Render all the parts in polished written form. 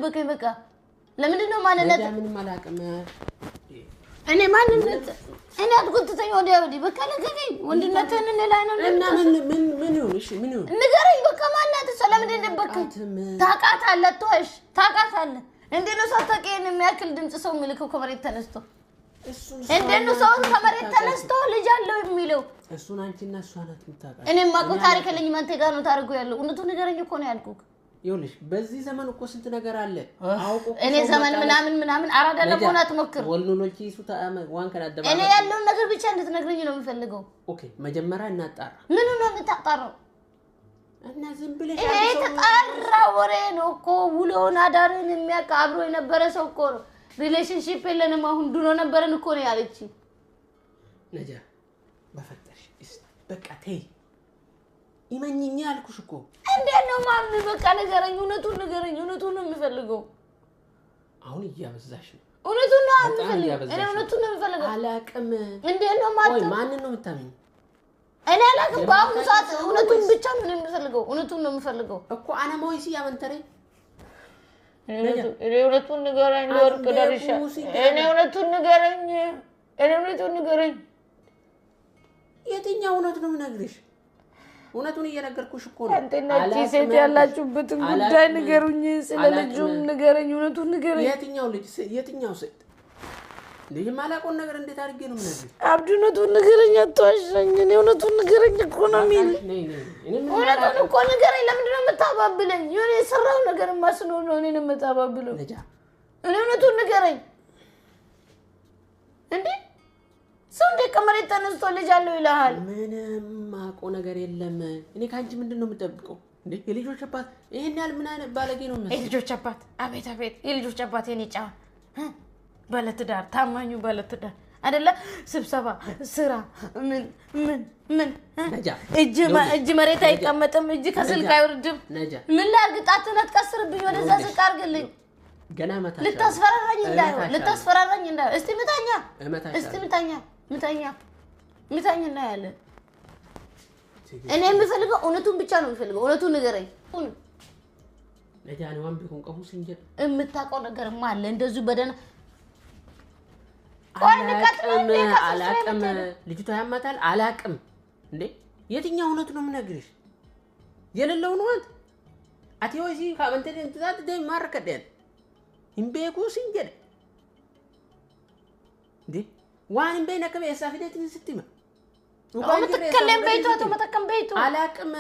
ደበከኝ በቃ ለምንድን ነው ማንነት ምንም አላውቅም እኔ ማንነት እኔ አትጎትተኝ ወዲያ በቃ ለገኝ ወንድነትን ላይ ነው እና ምን ይሁን እሺ ምን ይሁን ንገረኝ በቃ ማንነት ለምንድን ደበከኝ ታቃታለህ ተወሽ ታቃታለህ እንዴት ነው ሳታቀየን የሚያክል ድምጽ ሰው የሚልከው ከመሬት ተነስቶ እንዴት ነው ሰው ከመሬት ተነስቶ ልጅ አለው የሚለው እሱን አንቺና እሷ ናት የምታውቃው እኔ ማቆ ታሪክ ለኝ ማንተ ጋር ነው ታርጉ ያለው እውነቱን ንገረኝ እኮ ነው ያልኩህ ይኸውልሽ በዚህ ዘመን እኮ ስንት ነገር አለ አውቆ እኔ ዘመን ምናምን አራዳ ለሆነ አትሞክር ወልኖሎጂ ሱታ ዋን ከዳደባ እኔ ያለው ነገር ብቻ እንድትነግረኝ ነው የምፈልገው ኦኬ መጀመሪያ እናጣራ ምን ነው የምታጣራው እና ዝም ብለሽ ይሄ ተጣራ ወሬ ነው እኮ ውሎና ዳርን የሚያውቅ አብሮ የነበረ ሰው እኮ ነው ሪሌሽንሺፕ የለንም አሁን ድሮ ነበርን እኮ ነው ያለች ነጃ በፈጠርሽ በቃ ተይ ይመኝኛ አልኩሽ እኮ እንዴት ነው ማም በቃ ንገረኝ እውነቱን ነው የምፈልገው አሁን እያበዛሽ ነው እውነቱን ነው የምፈልገው እኔ እውነቱን ነው የምፈልገው አላቅም እንዴት ነው ማለት ማንን ነው የምታመኝ እኔ አላቅም በአሁኑ ሰዓት እውነቱን ብቻ ነው የምፈልገው እውነቱን ነው የምፈልገው እኮ አና ሞይሲ ያመንተሬ እኔ እውነቱን ንገረኝ ወርቅ ዳርሻ እኔ እውነቱን ንገረኝ የትኛው እውነት ነው የምነግርሽ እውነቱን እየነገርኩሽ እኮ ነው አንተና ሴት ያላችሁበትን ጉዳይ ንገሩኝ ስለልጁም ንገረኝ እውነቱን ንገረኝ የትኛው ሴት ልጅ ማላቆን ነገር እንዴት አድርጌ ነው የምነግርሽ አብዱ እውነቱን ንገረኝ አትዋሽኝ እኔ እውነቱን ንገረኝ እኮ ነው የሚል እውነቱን እኮ ንገረኝ ለምንድን ነው የምታባብለኝ የሆነ የሰራው ነገር ማስኖ ነው እኔን የምታባብለው ነጃ እኔ እውነቱን ንገረኝ እንዴ ሰው እንደ ከመሬት ተነስቶ ልጅ አለው ይላል ምንም ማቆ ነገር የለም እኔ ካንቺ ምንድነው የምጠብቀው እንዴ የልጆች አባት ይሄን ያህል ምን አይነት ባለጌ ነው ማለት የልጆች አባት አቤት የልጆች አባት የኔ ጫ ባለትዳር ታማኙ ባለትዳር አይደለ ስብሰባ ስራ ምን ነጃ እጅ መሬት አይቀመጥም እጅ ከስልክ አይወርድም ነጃ ምን ላርግጣትና ተቀስርብኝ ወደዛ ስቃርግልኝ ገና መታሽ ልታስፈራራኝ እንዳው እስቲ ምታኛ ያለ እኔ የምፈልገው እውነቱን ብቻ ነው የምፈልገው እውነቱን ንገረኝ ነጃ ነው ወንብ ቢሆን ቀፉስ እንጂ የምታውቀው ነገርማ አለ እንደዚህ በደና አላቅም ልጅቷ ያማታል አላቅም እንዴ የትኛው እውነት ነው የምነግርሽ የሌለው ነው አትይወጂ ካመንተን እንትዛት ደይ ማርከደን ኢምቤኩ ሲንጀድ እንዴ ዋን በእናከ በያሳፍደት ስትማ ወንድ ተከለም ቤቱ አላቅም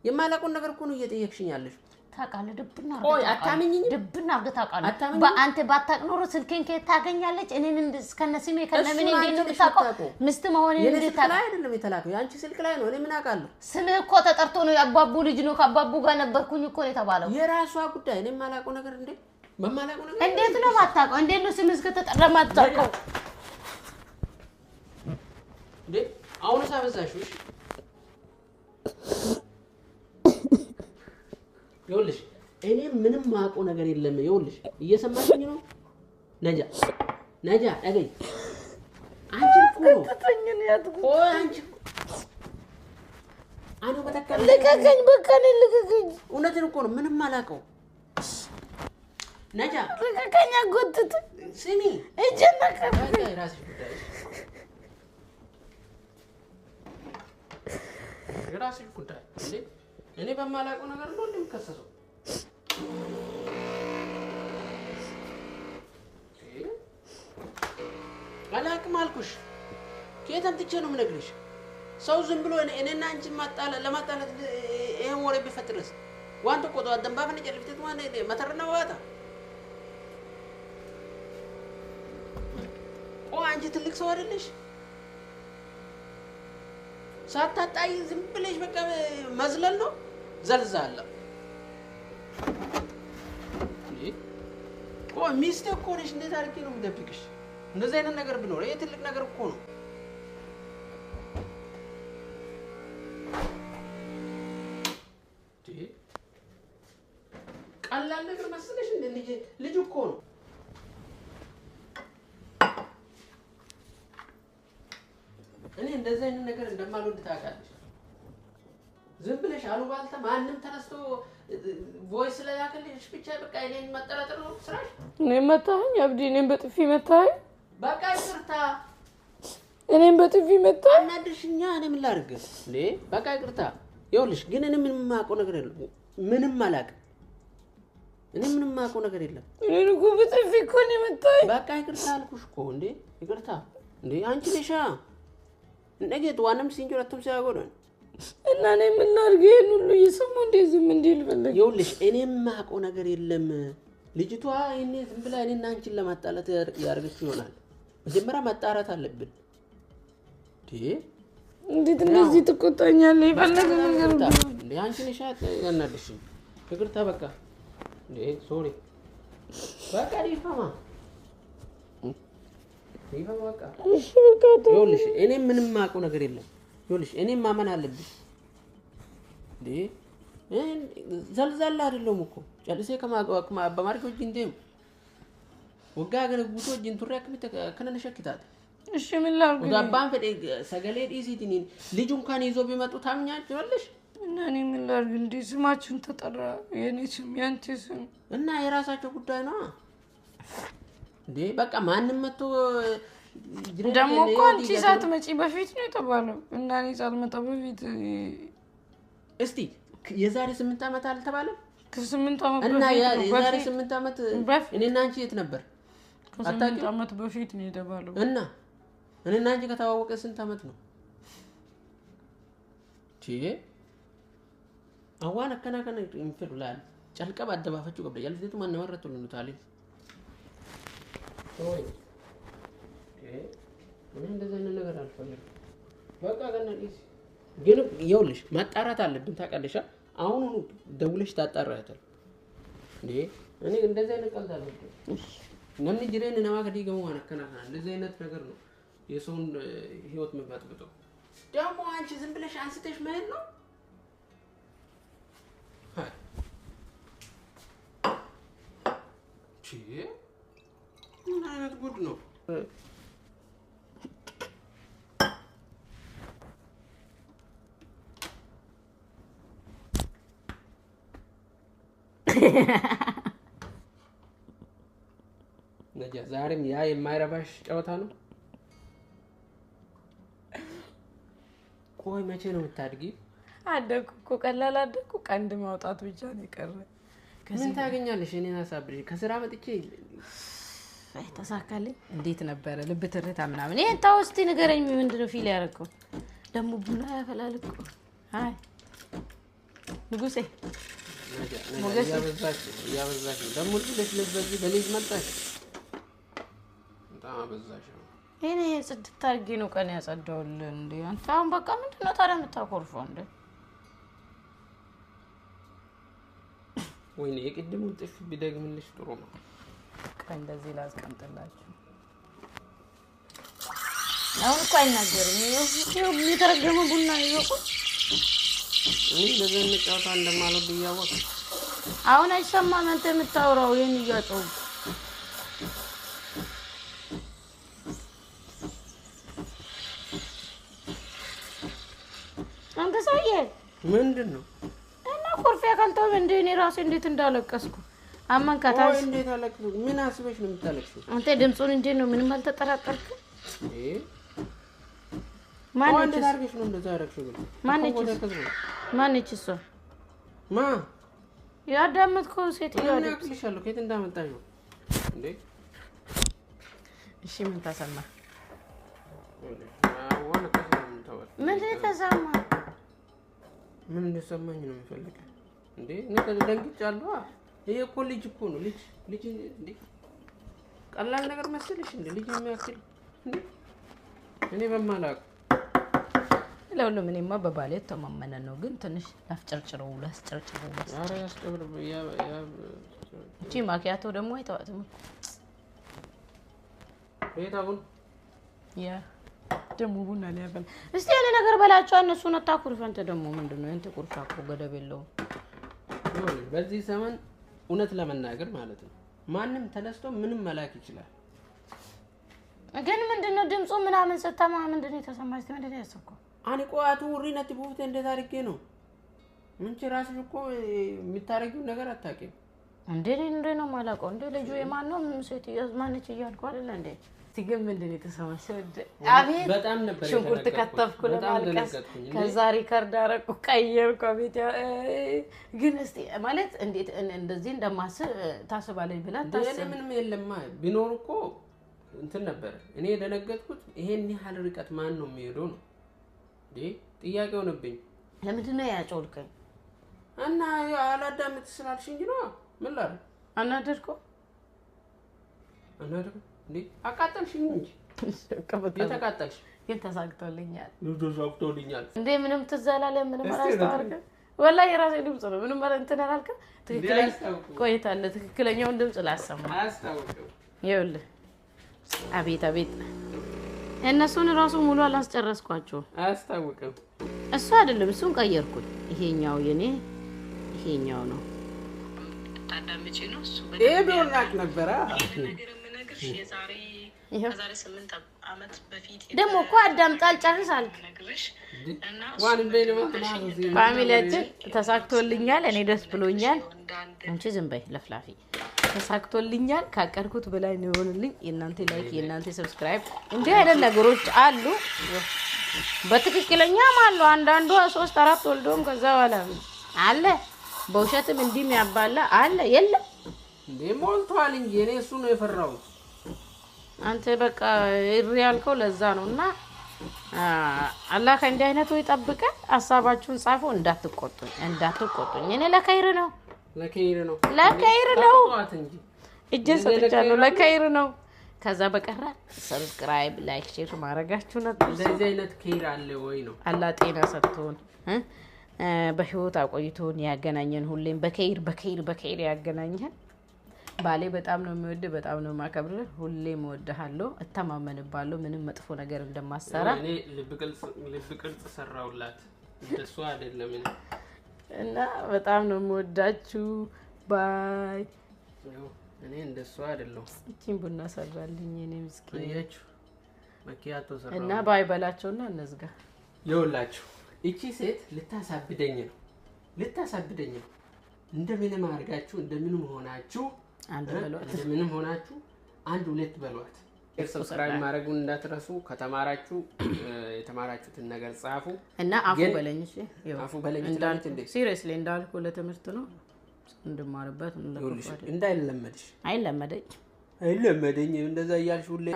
የማላቆን ነገር እኮ ነው እየጠየቅሽኝ ያለሽ ታቃለ ድብና ቆይ አታምኚኝ ድብና አርገታቃለ በአንተ ባታቅ ኖሮ ስልኬን ከየት ታገኛለች እኔን ከነስሜ ከነምን እንዴት ነው ታውቀው ምስት መሆኔን እንዴት ታውቀው አይደለም የተላከው ያንቺ ስልክ ላይ ነው እኔ ምን አውቃለሁ ስልህ እኮ ተጠርቶ ነው ያባቡ ልጅ ነው ከአባቡ ጋር ነበርኩኝ እኮ ነው የተባለው የራሷ ጉዳይ እኔ ማላቆ ነገር እንዴ በማላቆ ነገር እንዴት ነው ማታውቀው እንዴት ነው ስምስ ከተጠራ ማታውቀው እንዴ አሁን ሳበዛሽ እሺ ይኸውልሽ እኔ ምንም ማውቀው ነገር የለም ይኸውልሽ እየሰማሽኝ ነው ነጃ አገኝ አንቺ እኮ ከተተኝን ያትኩ አንቺ አኑ በተከለ ለከከኝ በቃ ለከከኝ እውነትን እኮ ነው ምንም አላውቀው ነጃ ለከከኝ አጎትት ስሚ እጀና ራስሽ ጉዳይ ራስሽ ጉዳይ እንዴ እኔ በማላውቀው ነገር ነው እንደምከሰሰው አላውቅም አልኩሽ ከየትም ትቼ ነው የምነግርሽ ሰው ዝም ብሎ እኔና አንቺ ለማጣላት ይሄን ወሬ ቢፈጥርስ ዋንተ ቆጣ ደንባፈን ጨልፍተት ማለት መተረና ዋታ አንቺ ትልቅ ሰው አይደለሽ ሳታጣይ ዝም ብለሽ በቃ መዝለል ነው ዘልዛለ ሚስቴ እኮ ነሽ እንዴት አድርጌ ነው የምደብቅሽ እንደዚህ አይነት ነገር ቢኖር ይሄ ትልቅ ነገር እኮ ነው ቀላል ነገር መስለሽ እንደ ልጅ እኮ ነው እኔ እንደዚህ አይነት ነገር እንደማልወድ ታውቃለሽ ዝም ብለሽ አሉባልታ ማንንም ተነስቶ ቮይስ ስለላከልሽ ብቻ በቃ እኔን መጠራጠር ነው ስራሽ። እኔን መታኸኝ አብዲ፣ እኔን በጥፊ መታኸኝ። በቃ ይቅርታ። እኔን በጥፊ መታኸኝ። አናድሽኛ። እኔ ምን ላድርግ እንዴ? በቃ ይቅርታ። ይኸውልሽ ግን እኔ ምንም የማውቀው ነገር የለም። ምንም አላውቅም። እኔ ምንም የማውቀው ነገር የለም። እኔን እኮ በጥፊ እኮ ነው የመታኸኝ። በቃ ይቅርታ አልኩሽ እኮ እንዴ። ይቅርታ እንዴ አንቺ ነሻ ነገት ዋንም ሲንጆራቱም ሲያጎደን እና እኔ ምን ላድርግ? ይሄን ሁሉ እየሰማሁ እንዴ ዝም እንዲል ፈለግ? ይኸውልሽ እኔም የማውቀው ነገር የለም። ልጅቷ እኔ ዝም ብላ እኔና አንቺን ለማጣላት ያደርገች ይሆናል። መጀመሪያ ማጣራት አለብን። እንዴት እንደዚህ ትቆጣኛለህ? ይፈለግ ነገር እንዴ አንቺ ነሽ ያናደሽ። ይቅርታ በቃ እንዴ ሶሪ በቃ ዲፋማ በቃ እሺ በቃ ይኸውልሽ እኔ ምንም የማውቀው ነገር የለም። ይኸውልሽ እኔም ማመን አለብኝ እንዴ ዘልዛላ አይደለም እኮ ጨልሴ በማርገው ጅንዴም ወጋ ገረ ጉቶ ጅንቱራ ከመተ ከነነሸክታት እሺ ምን ላድርግ? ወዳባን ፈደ ሰገሌ ዲሲቲኒ ልጅ እንኳን ይዞ ቢመጡ ታምኛችኋለሽ? እና እኔ ምን ላድርግ? እንዴ ስማችሁን ተጠራ፣ የኔ ስም ያንቺ ስም እና የራሳቸው ጉዳይ ነው እንዴ። በቃ ማንንም መጥቶ ደግሞ እኮ አንቺ ሳትመጪ በፊት ነው የተባለው እና እኔ ሳልመጣ በፊት እስቲ የዛሬ 8 ዓመት አልተባለም? ከ8 ዓመት እና በፊት የዛሬ 8 ዓመት እኔና አንቺ የት ነበር? ከ8 ዓመት በፊት ነው የተባለው። እና እኔና አንቺ ከተዋወቀ ስንት ዓመት ነው? አዋን አከናከነ እንፈልላል ጨልቀብ አደባፈቹ ገብደ ያልዘቱ ማን መረቱ ነው ታሊ ወይ እኔ እንደዛ ነገር አልፈልግም። በቃ ግን ይኸውልሽ ማጣራት አለብን ታውቃለሽ። አሁን ደውለሽ ታጣራያታል እንዴ። እኔ እንደዛ አይነት ቀልድ አልወድም። ነምን ጅሬን ነማ ከዲገሙ ማነከናከና እንደዛ አይነት ነገር ነው የሰውን ህይወት መባጥበጠው። ደግሞ አንቺ ዝም ብለሽ አንስተሽ መሄድ ነው። ምን አይነት ጉድ ነው? ነጃ ዛሬም ያ የማይረባሽ ጨዋታ ነው። ቆይ መቼ ነው የምታድጊ? አደኩ እኮ ቀላል አደኩ። ቀንድ ማውጣት ብቻ ነው የቀረ። ምን ታገኛለሽ? እኔን አሳብሪ ከስራ መጥቼ ተሳካልኝ። እንዴት ነበረ ልብ ትርታ ምናምን? ይሄን ታው እስቲ ንገረኝ። ምንድነው ፊል ያደረገው? ደግሞ ቡና ያፈላል እኮ። አይ ንጉሴ ሞገስ ያበዛሽ ደግሞ ልጅ ለዚህ በልጅ መጣሽ። በጣም አበዛሽ። እኔ ጽድት አድርጌ ነው ቀን ያጸዳውልህ እንዴ አንተ። አሁን በቃ ምንድነው ታዲያ የምታኮርፈው እንዴ? ወይኔ የቅድሙ ጥፍ ቢደግምልሽ ጥሩ ነው። ቀን እንደዚህ ላስቀምጥላችሁ። አሁን እኮ አይናገርም። ይሄው የተረገመ ቡና ይወቁ። እኔ ለዘን ጨዋታ እንደማልወድ እያወቅ አሁን አይሰማም አንተ የምታወራው ይሄን እያጮሁ። አንተ ሰውዬ ምንድነው? እና ኮርፊያ ካልተው እንደ እኔ ራሴ እንዴት እንዳለቀስኩ አመንካታ። ወይ እንዴት አለቅሱ? ምን አስበሽ ነው የምታለቅሽው? አንተ ድምጹን እንዴት ነው ምንም አልተጠራጠርክም? ማነች ታርገሽ ነው እንደዛ ያረክሽው? ማነች እሷ? ማ ያዳመጥከው ሴትዮ ምን ያክልሻለሁ? ከየት እንዳመጣሽ ነው እንዴ? እሺ ምን ተሰማ? ዋና ከሰም ተወል ምን ተሰማ? ምን እንደሰማኝ ነው የምፈልገው እንዴ? እኔ ደንግጫለሁ። ይሄ እኮ ልጅ እኮ ነው። ልጅ እንዴ ቀላል ነገር መሰለሽ እንዴ? ልጅ የሚያክል እንዴ? እኔ በማላውቅ ለሁሉም እኔማ በባሌ ተማመነ ነው። ግን ትንሽ ላስጨርጭረው። ኧረ ያስጨርጭረው። እቺ ማኪያቶ ደግሞ አይተዋትም እኮ ቤታውን ያ ደግሞ ቡና ሊያፈል። እስቲ ያለ ነገር በላቸው። እነሱን አታኩርፍ። አንተ ደግሞ ምንድነው አንተ ቁርፋ እኮ ገደብ የለውም። በዚህ ዘመን እውነት ለመናገር ማለት ነው ማንም ተነስቶ ምንም መላክ ይችላል። ግን ምንድነው ድምጹ ምናምን ሰተማ ምንድነው የተሰማሽ? ምንድነው ያሰብከው? አኒ ቆአቱ ሪነት ቡፍተ እንደ ታሪኬ ነው ምን ጭራሽ እኮ የምታረጊው ነገር አታውቂም እንዴ ነው ማላውቀው እንዴ ልጁ የማን ነው ሴት ያዝማነች እያልኩ አይደል እንዴ ሲገም እንዴ ተሰማሽ አቤት በጣም ነበር ሽንኩርት ከተፍኩ ለማልቀስ ከዛ ሪከርድ አረቁ ቀየርኩ አቤት ግን እስቲ ማለት እንዴት እንደዚህ እንደማስብ ታስባለኝ ብላ ታስብ ምንም የለማ ቢኖር እኮ እንትን ነበር እኔ ደነገጥኩት ይሄን ያህል ርቀት ማን ነው የሚሄደው ነው እንዴ ጥያቄው ነብኝ ለምንድን ነው ያጮልከኝ እና አላዳምጥ ስላልሽኝ ነው ምን ላል አናደርኩ እንዴ አቃጠልሽኝ እንጂ የተቃጠልሽ ግን ተሳክቶልኛል እንዴ ምንም ትዛላለ ምንም አላስተዋርከ ወላሂ የራሴ ድምጽ ነው ምንም ማለት እንትን አላልከ ትክክለኛ ቆይታለ ትክክለኛውን ድምጽ ላሰማ አያስታውቅም ይኸውልህ አቤት እነሱን ራሱ ሙሉ አላስጨረስኳቸው አያስታውቅም እሱ አይደለም እሱን ቀየርኩት ይሄኛው ነው ታዳምጪ ነው እሱ ቢሆንላክ ነበረ የዛሬ 8 አመት በፊት ደሞ እኮ አዳምጣል ጨርሳልክ ዋን እንደኔ መጥና ፋሚሊያችን ተሳክቶልኛል እኔ ደስ ብሎኛል አንቺ ዝም በይ ለፍላፊ ተሳክቶልኛል ካቀርኩት በላይ ነው ይሆንልኝ የናንተ ላይክ የናንተ ሰብስክራይብ እንዴ አይደል ነገሮች አሉ በትክክለኛ ማለት አንዳንዱ 3 4 ወልዶም ከዛ በኋላ አለ በውሸትም እንዲም ያባላ አለ የለም እንዴ ሞልቷል እንጂ እኔ እሱ ነው የፈራው አንተ በቃ ሪያልከው ለዛ ነውና አላህ ከእንዲህ አይነቱ ይጠብቀን ሐሳባችሁን ጻፉ እንዳትቆጡኝ እኔ ለከይር ነው እጀሰጥቻለሁ ለከይር ነው ከዛ በቀራ ሰብስክራይብ ላይክ ሼር ማድረጋችሁ ነው ለዚህ አይነት ከይር አለ ወይ ነው አላህ ጤና ሰጥቶን በህይወት አቆይቶን ያገናኘን ሁሌም በከይር ያገናኘን ባሌ በጣም ነው የሚወድ በጣም ነው ማከብር ሁሌም ወደሃለሁ እተማመንባለሁ ምንም መጥፎ ነገር እንደማሰራ እኔ ልብ ቅርጽ ሰራውላት እንደሱ አይደለም እና በጣም ነው የምወዳችሁ ባይ እኔ እንደሱ አይደለም እቺን ቡና ሰራልኝ እኔ ምስኪን ያችሁ መኪያቶ ሰራው እና ባይ በላቸውና እንዝጋ ይውላችሁ እቺ ሴት ልታሳብደኝ ነው እንደምንም አርጋችሁ እንደምንም ሆናችሁ አንድ ሁለት በሏት ሰብስክራይብ ማድረጉን እንዳትረሱ ከተማራችሁ የተማራችሁትን ነገር ጻፉ እና አፉ በለኝ እንዳልኩ እንዴ ሲሪየስሊ እንዳልኩ ለትምህርት ነው እንድማርበት እንዳይለመድሽ አይለመደኝ እንደዛ ያልሽ ሁሌ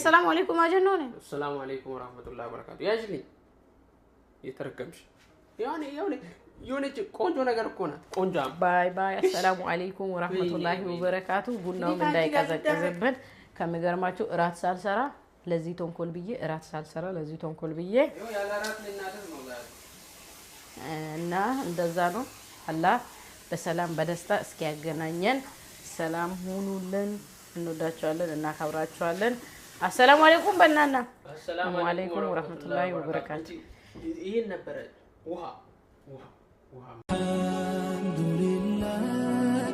ሰላም አለይኩም አጀነው ነው ሰላም አለይኩም ወራህመቱላሂ ወበረካቱ ያጅልኝ የተረከምሽ የሆነች ቆንጆ ነገር እኮ ናት ቆንጆ ባይ አሰላሙ አለይኩም ወራህመቱላሂ ወበረካቱ ቡናውም እንዳይቀዘቅዝብን ከመገርማችሁ እራት ሳልሰራ ለዚህ ተንኮል ብዬ ያለ እራት ለናደር ነው ዛሬ እና እንደዛ ነው አላህ በሰላም በደስታ እስኪያገናኘን ሰላም ሁኑልን እንወዳችኋለን እናከብራችኋለን አሰላሙ አለይኩም በእናና አሰላሙ አለይኩም ወራህመቱላሂ ወበረካቱ ይሄን ነበር ውሃ الحمد لله